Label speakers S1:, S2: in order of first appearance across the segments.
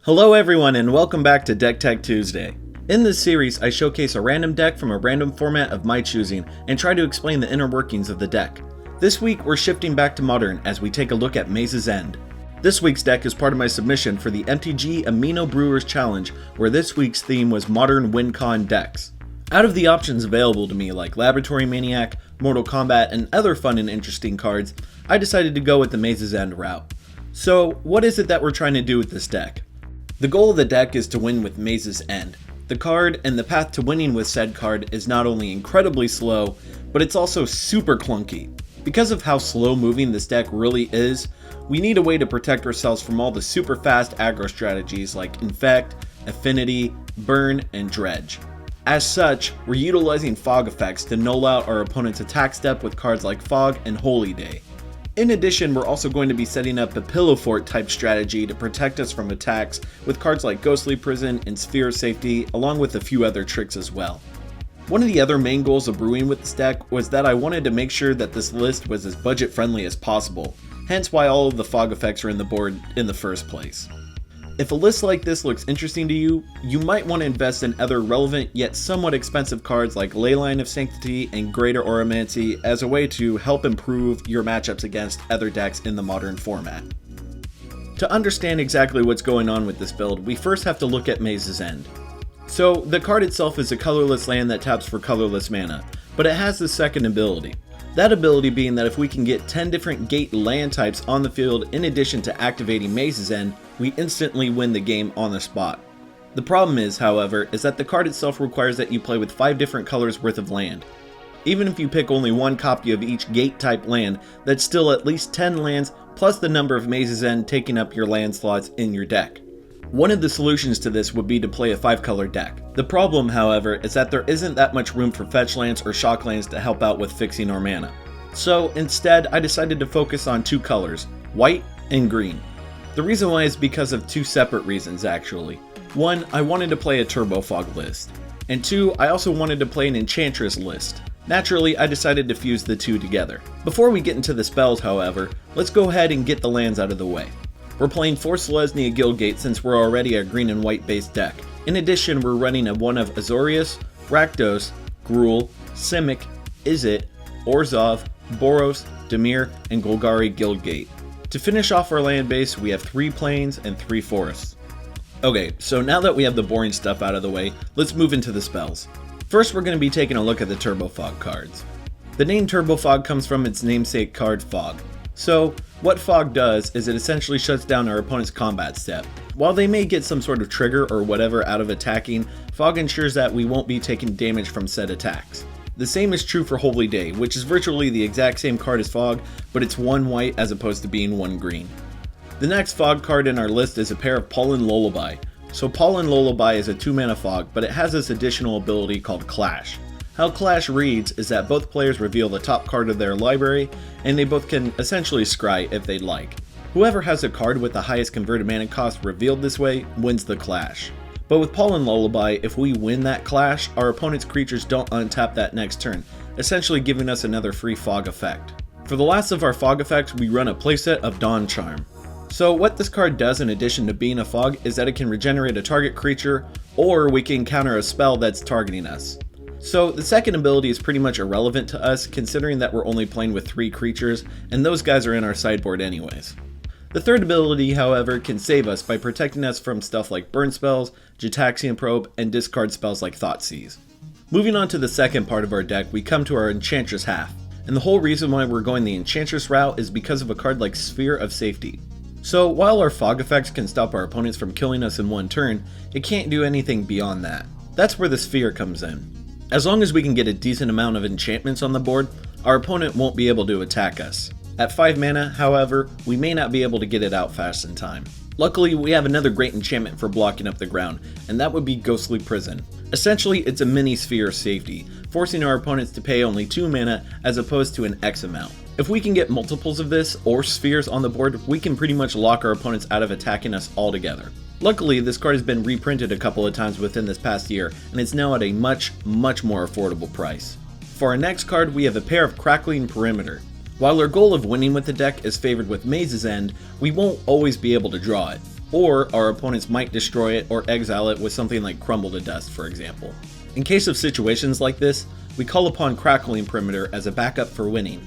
S1: Hello everyone and welcome back to Deck Tech Tuesday. In this series, I showcase a random deck from a random format of my choosing and try to explain the inner workings of the deck. This week, we're shifting back to Modern as we take a look at Maze's End. This week's deck is part of my submission for the MTG Amino Brewers Challenge, where this week's theme was Modern WinCon decks. Out of the options available to me like Laboratory Maniac, Mortal Kombat, and other fun and interesting cards, I decided to go with the Maze's End route. So, what is it that we're trying to do with this deck? The goal of the deck is to win with Maze's End. The card and the path to winning with said card is not only incredibly slow, but it's also super clunky. Because of how slow moving this deck really is, we need a way to protect ourselves from all the super fast aggro strategies like Infect, Affinity, Burn, and Dredge. As such, we're utilizing fog effects to null out our opponent's attack step with cards like Fog and Holy Day. In addition, we're also going to be setting up a Pillow Fort type strategy to protect us from attacks with cards like Ghostly Prison and Sphere of Safety, along with a few other tricks as well. One of the other main goals of brewing with this deck was that I wanted to make sure that this list was as budget friendly as possible, hence why all of the fog effects are in the board in the first place. If a list like this looks interesting to you, you might want to invest in other relevant yet somewhat expensive cards like Leyline of Sanctity and Greater Auramancy as a way to help improve your matchups against other decks in the Modern format. To understand exactly what's going on with this build, we first have to look at Maze's End. So, the card itself is a colorless land that taps for colorless mana, but it has the second ability. That ability being that if we can get 10 different gate land types on the field in addition to activating Maze's End, we instantly win the game on the spot. The problem is, however, is that the card itself requires that you play with 5 different colors worth of land. Even if you pick only one copy of each gate type land, that's still at least 10 lands plus the number of Maze's End taking up your land slots in your deck. One of the solutions to this would be to play a 5-color deck. The problem, however, is that there isn't that much room for fetch lands or shock lands to help out with fixing our mana. So instead, I decided to focus on 2 colors, white and green. The reason why is because of 2 separate reasons actually. One, I wanted to play a Turbo Fog list, and 2, I also wanted to play an Enchantress list. Naturally, I decided to fuse the 2 together. Before we get into the spells, however, let's go ahead and get the lands out of the way. We're playing 4 Selesnya Guildgate since we're already a green and white based deck. In addition, we're running a one of Azorius, Rakdos, Gruul, Simic, Izzet, Orzhov, Boros, Dimir, and Golgari Guildgate. To finish off our land base, we have 3 plains and 3 forests. Okay, so now that we have the boring stuff out of the way, let's move into the spells. First, we're going to be taking a look at the Turbo Fog cards. The name Turbo Fog comes from its namesake card Fog. So, what Fog does is it essentially shuts down our opponent's combat step. While they may get some sort of trigger or whatever out of attacking, Fog ensures that we won't be taking damage from said attacks. The same is true for Holy Day, which is virtually the exact same card as Fog, but it's 1 white as opposed to being 1 green. The next Fog card in our list is a pair of Pollen Lullaby. So Pollen Lullaby is a 2-mana Fog, but it has this additional ability called Clash. How Clash reads is that both players reveal the top card of their library, and they both can essentially scry if they'd like. Whoever has a card with the highest converted mana cost revealed this way wins the Clash. But with Pollen Lullaby, if we win that Clash, our opponent's creatures don't untap that next turn, essentially giving us another free Fog effect. For the last of our Fog effects, we run a playset of Dawn Charm. So what this card does in addition to being a Fog is that it can regenerate a target creature, or we can counter a spell that's targeting us. So the second ability is pretty much irrelevant to us considering that we're only playing with 3 creatures and those guys are in our sideboard anyways. The third ability, however, can save us by protecting us from stuff like burn spells, Gitaxian Probe, and discard spells like Thoughtseize. Moving on to the second part of our deck, we come to our Enchantress half, and the whole reason why we're going the Enchantress route is because of a card like Sphere of Safety. So while our Fog effects can stop our opponents from killing us in 1 turn, it can't do anything beyond that. That's where the Sphere comes in. As long as we can get a decent amount of enchantments on the board, our opponent won't be able to attack us. At 5 mana, however, we may not be able to get it out fast in time. Luckily, we have another great enchantment for blocking up the ground, and that would be Ghostly Prison. Essentially, it's a mini Sphere of Safety, forcing our opponents to pay only 2 mana as opposed to an X amount. If we can get multiples of this, or spheres on the board, we can pretty much lock our opponents out of attacking us altogether. Luckily, this card has been reprinted a couple of times within this past year, and it's now at a much more affordable price. For our next card, we have a pair of Crackling Perimeter. While our goal of winning with the deck is favored with Maze's End, we won't always be able to draw it. or our opponents might destroy it or exile it with something like Crumble to Dust, for example. In case of situations like this, we call upon Crackling Perimeter as a backup for winning.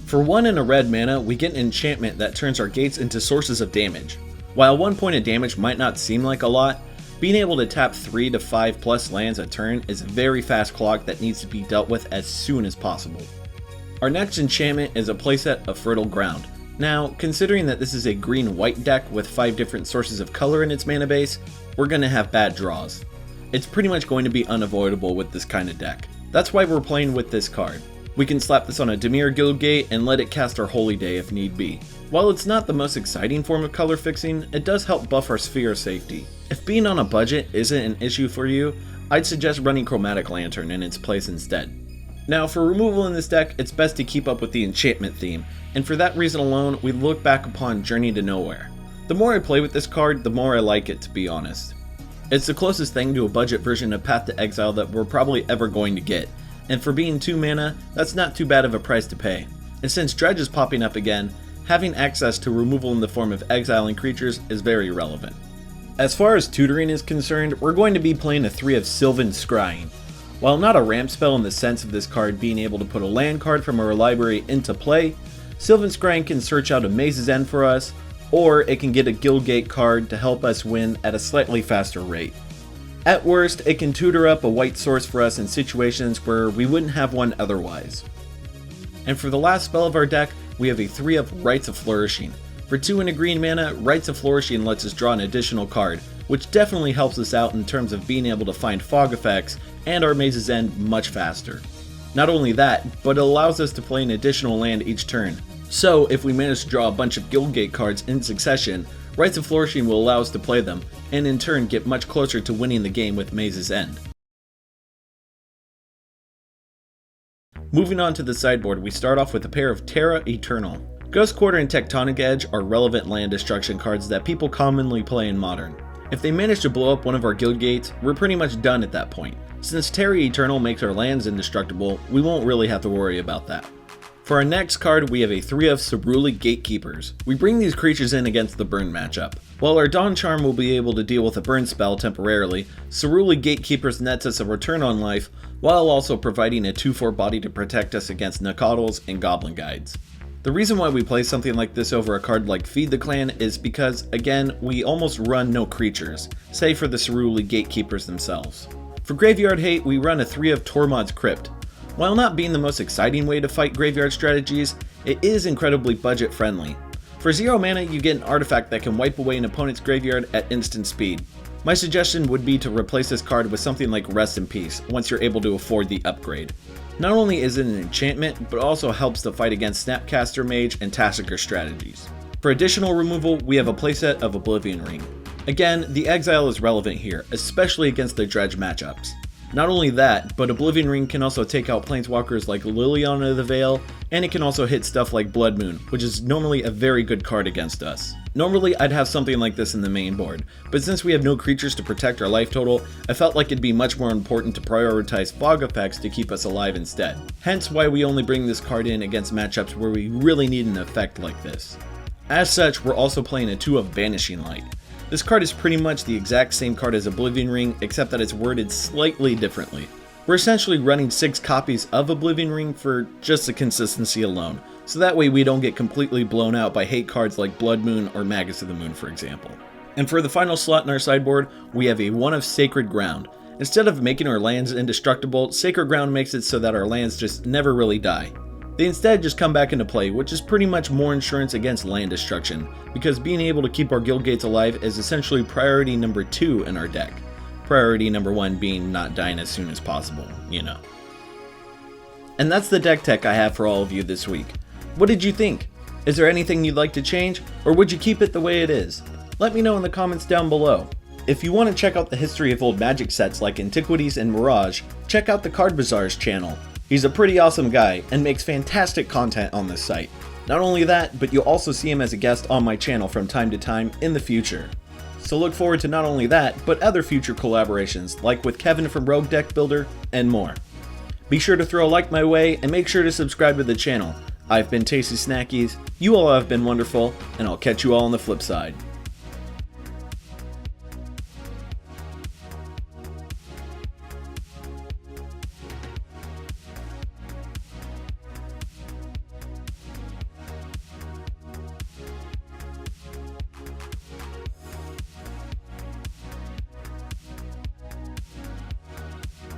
S1: For 1 and a red mana, we get an enchantment that turns our gates into sources of damage. While 1 point of damage might not seem like a lot, being able to tap 3 to 5 plus lands a turn is a very fast clock that needs to be dealt with as soon as possible. Our next enchantment is a playset of Fertile Ground. Now, considering that this is a green-white deck with 5 different sources of color in its mana base, we're going to have bad draws. It's pretty much going to be unavoidable with this kind of deck. That's why we're playing with this card. We can slap this on a Dimir Guildgate and let it cast our Holy Day if need be. While it's not the most exciting form of color fixing, it does help buff our Sphere of Safety. If being on a budget isn't an issue for you, I'd suggest running Chromatic Lantern in its place instead. Now for removal in this deck, it's best to keep up with the enchantment theme, and for that reason alone, we look back upon Journey to Nowhere. The more I play with this card, the more I like it, to be honest. It's the closest thing to a budget version of Path to Exile that we're probably ever going to get, and for being 2 mana, that's not too bad of a price to pay. And since Dredge is popping up again, having access to removal in the form of exiling creatures is very relevant. As far as Tutoring is concerned, we're going to be playing a 3 of Sylvan Scrying. While not a ramp spell in the sense of this card being able to put a land card from our library into play, Sylvan Scrying can search out a Maze's End for us, or it can get a Guildgate card to help us win at a slightly faster rate. At worst, it can tutor up a white source for us in situations where we wouldn't have one otherwise. And for the last spell of our deck, we have a 3 of Rites of Flourishing. For 2 and a green mana, Rites of Flourishing lets us draw an additional card, which definitely helps us out in terms of being able to find fog effects and our Maze's End much faster. Not only that, but it allows us to play an additional land each turn. So if we manage to draw a bunch of Guildgate cards in succession, Rites of Flourishing will allow us to play them, and in turn get much closer to winning the game with Maze's End. Moving on to the sideboard, we start off with a pair of Terra Eternal. Ghost Quarter and Tectonic Edge are relevant land destruction cards that people commonly play in Modern. If they manage to blow up one of our Guildgates, we're pretty much done at that point. Since Terra Eternal makes our lands indestructible, we won't really have to worry about that. For our next card, we have a 3 of Ceruli Gatekeepers. We bring these creatures in against the burn matchup. While our Dawn Charm will be able to deal with a burn spell temporarily, Ceruli Gatekeepers nets us a return on life, while also providing a 2/4 body to protect us against Nakados and Goblin Guides. The reason why we play something like this over a card like Feed the Clan is because, again, we almost run no creatures, save for the Ceruli Gatekeepers themselves. For Graveyard Hate, we run a 3 of Tormod's Crypt. While not being the most exciting way to fight graveyard strategies, it is incredibly budget friendly. For 0 mana, you get an artifact that can wipe away an opponent's graveyard at instant speed. My suggestion would be to replace this card with something like Rest in Peace once you're able to afford the upgrade. Not only is it an enchantment, but also helps to fight against Snapcaster Mage and Tassiger strategies. For additional removal, we have a playset of Oblivion Ring. Again, the exile is relevant here, especially against the Dredge matchups. Not only that, but Oblivion Ring can also take out planeswalkers like Liliana the Veil, and it can also hit stuff like Blood Moon, which is normally a very good card against us. Normally I'd have something like this in the main board, but since we have no creatures to protect our life total, I felt like it'd be much more important to prioritize fog effects to keep us alive instead. Hence why we only bring this card in against matchups where we really need an effect like this. As such, we're also playing a 2 of Vanishing Light. This card is pretty much the exact same card as Oblivion Ring, except that it's worded slightly differently. We're essentially running 6 copies of Oblivion Ring for just the consistency alone, so that way we don't get completely blown out by hate cards like Blood Moon or Magus of the Moon, for example. And for the final slot in our sideboard, we have a 1 of Sacred Ground. Instead of making our lands indestructible, Sacred Ground makes it so that our lands just never really die. They instead just come back into play, which is pretty much more insurance against land destruction, because being able to keep our Guildgates alive is essentially priority number 2 in our deck. Priority number 1 being not dying as soon as possible, you know. And that's the deck tech I have for all of you this week. What did you think? Is there anything you'd like to change, or would you keep it the way it is? Let me know in the comments down below. If you want to check out the history of old Magic sets like Antiquities and Mirage, check out the Card Bazaar's channel. He's a pretty awesome guy and makes fantastic content on this site. Not only that, but you'll also see him as a guest on my channel from time to time in the future. So look forward to not only that, but other future collaborations like with Kevin from Rogue Deck Builder and more. Be sure to throw a like my way and make sure to subscribe to the channel. I've been Tasty Snackies, you all have been wonderful, and I'll catch you all on the flip side.